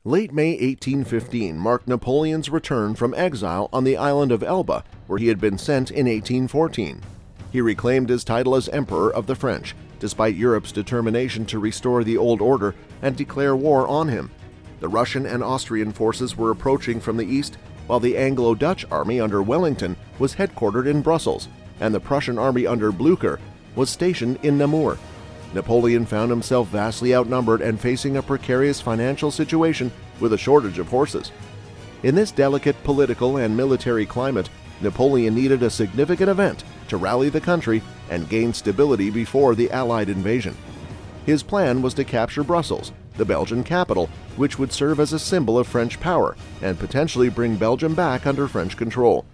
Late May 1815 marked Napoleon's return from exile on the island of Elba, where he had been sent in 1814. He reclaimed his title as Emperor of the French, despite Europe's determination to restore the old order and declare war on him. The Russian and Austrian forces were approaching from the east, while the Anglo-Dutch army under Wellington was headquartered in Brussels, and the Prussian army under Blücher was stationed in Namur. Napoleon found himself vastly outnumbered and facing a precarious financial situation with a shortage of horses. In this delicate political and military climate, Napoleon needed a significant event to rally the country and gain stability before the Allied invasion. His plan was to capture Brussels, the Belgian capital, which would serve as a symbol of French power and potentially bring Belgium back under French control.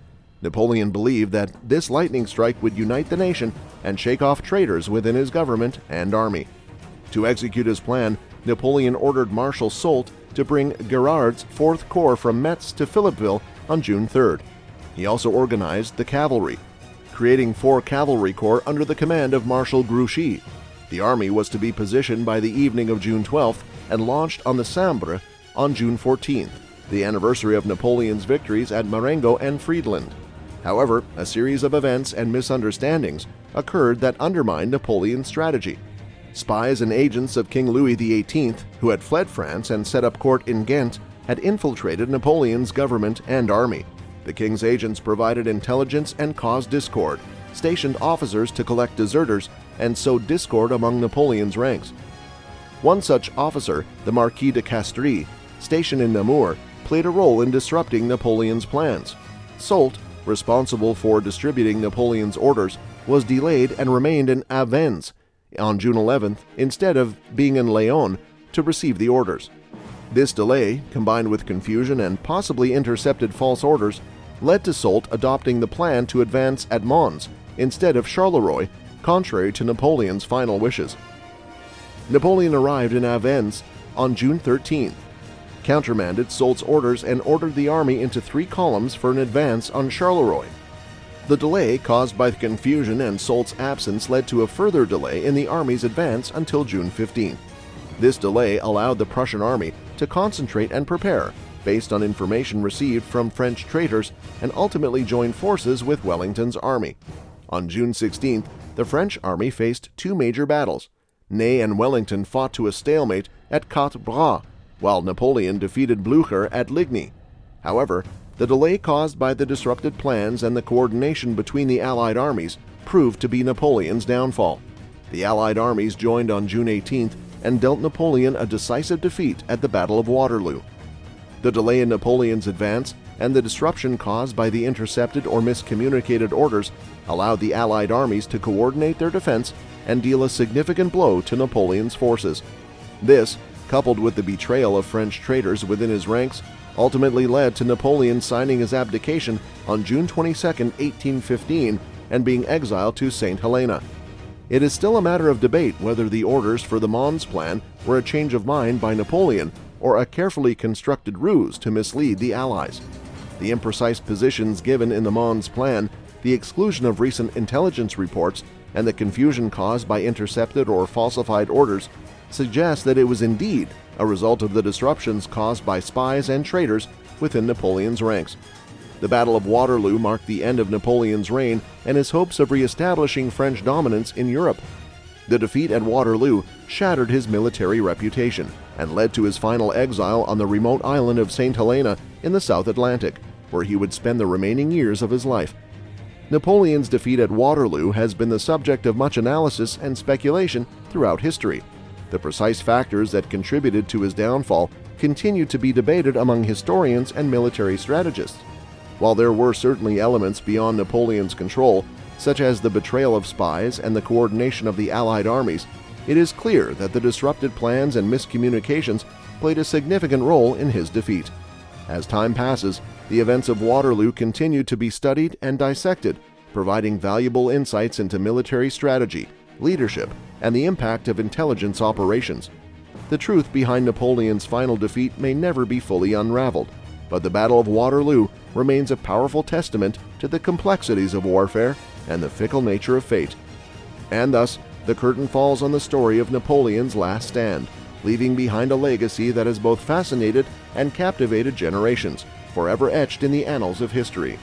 Napoleon believed that this lightning strike would unite the nation and shake off traitors within his government and army. To execute his plan, Napoleon ordered Marshal Soult to bring Gérard's 4th Corps from Metz to Philippeville on June 3rd. He also organized the cavalry, creating 4 cavalry corps under the command of Marshal Grouchy. The army was to be positioned by the evening of June 12th and launched on the Sambre on June 14th, the anniversary of Napoleon's victories at Marengo and Friedland. However, a series of events and misunderstandings occurred that undermined Napoleon's strategy. Spies and agents of King Louis XVIII, who had fled France and set up court in Ghent, had infiltrated Napoleon's government and army. The king's agents provided intelligence and caused discord, stationed officers to collect deserters, and sowed discord among Napoleon's ranks. One such officer, the Marquis de Castries, stationed in Namur, played a role in disrupting Napoleon's plans. Soult, responsible for distributing Napoleon's orders, was delayed and remained in Avesnes on June 11th instead of being in Laon to receive the orders. This delay, combined with confusion and possibly intercepted false orders, led to Soult adopting the plan to advance at Mons instead of Charleroi, contrary to Napoleon's final wishes. Napoleon arrived in Avesnes on June 13th, countermanded Soult's orders, and ordered the army into 3 columns for an advance on Charleroi. The delay caused by the confusion and Soult's absence led to a further delay in the army's advance until June 15th. This delay allowed the Prussian army to concentrate and prepare based on information received from French traitors and ultimately join forces with Wellington's army. On June 16th, the French army faced 2 major battles. Ney and Wellington fought to a stalemate at Quatre Bras, while Napoleon defeated Blücher at Ligny. However, the delay caused by the disrupted plans and the coordination between the Allied armies proved to be Napoleon's downfall. The Allied armies joined on June 18th and dealt Napoleon a decisive defeat at the Battle of Waterloo. The delay in Napoleon's advance and the disruption caused by the intercepted or miscommunicated orders allowed the Allied armies to coordinate their defense and deal a significant blow to Napoleon's forces. This, coupled with the betrayal of French traitors within his ranks, ultimately led to Napoleon signing his abdication on June 22, 1815, and being exiled to St. Helena. It is still a matter of debate whether the orders for the Mons plan were a change of mind by Napoleon or a carefully constructed ruse to mislead the Allies. The imprecise positions given in the Mons plan, the exclusion of recent intelligence reports, and the confusion caused by intercepted or falsified orders suggest that it was indeed a result of the disruptions caused by spies and traitors within Napoleon's ranks. The Battle of Waterloo marked the end of Napoleon's reign and his hopes of re-establishing French dominance in Europe. The defeat at Waterloo shattered his military reputation and led to his final exile on the remote island of St. Helena in the South Atlantic, where he would spend the remaining years of his life. Napoleon's defeat at Waterloo has been the subject of much analysis and speculation throughout history. The precise factors that contributed to his downfall continue to be debated among historians and military strategists. While there were certainly elements beyond Napoleon's control, such as the betrayal of spies and the coordination of the Allied armies, it is clear that the disrupted plans and miscommunications played a significant role in his defeat. As time passes, the events of Waterloo continue to be studied and dissected, providing valuable insights into military strategy, leadership, and the impact of intelligence operations. The truth behind Napoleon's final defeat may never be fully unraveled, but the Battle of Waterloo remains a powerful testament to the complexities of warfare and the fickle nature of fate. And thus, the curtain falls on the story of Napoleon's last stand, leaving behind a legacy that has both fascinated and captivated generations, forever etched in the annals of history.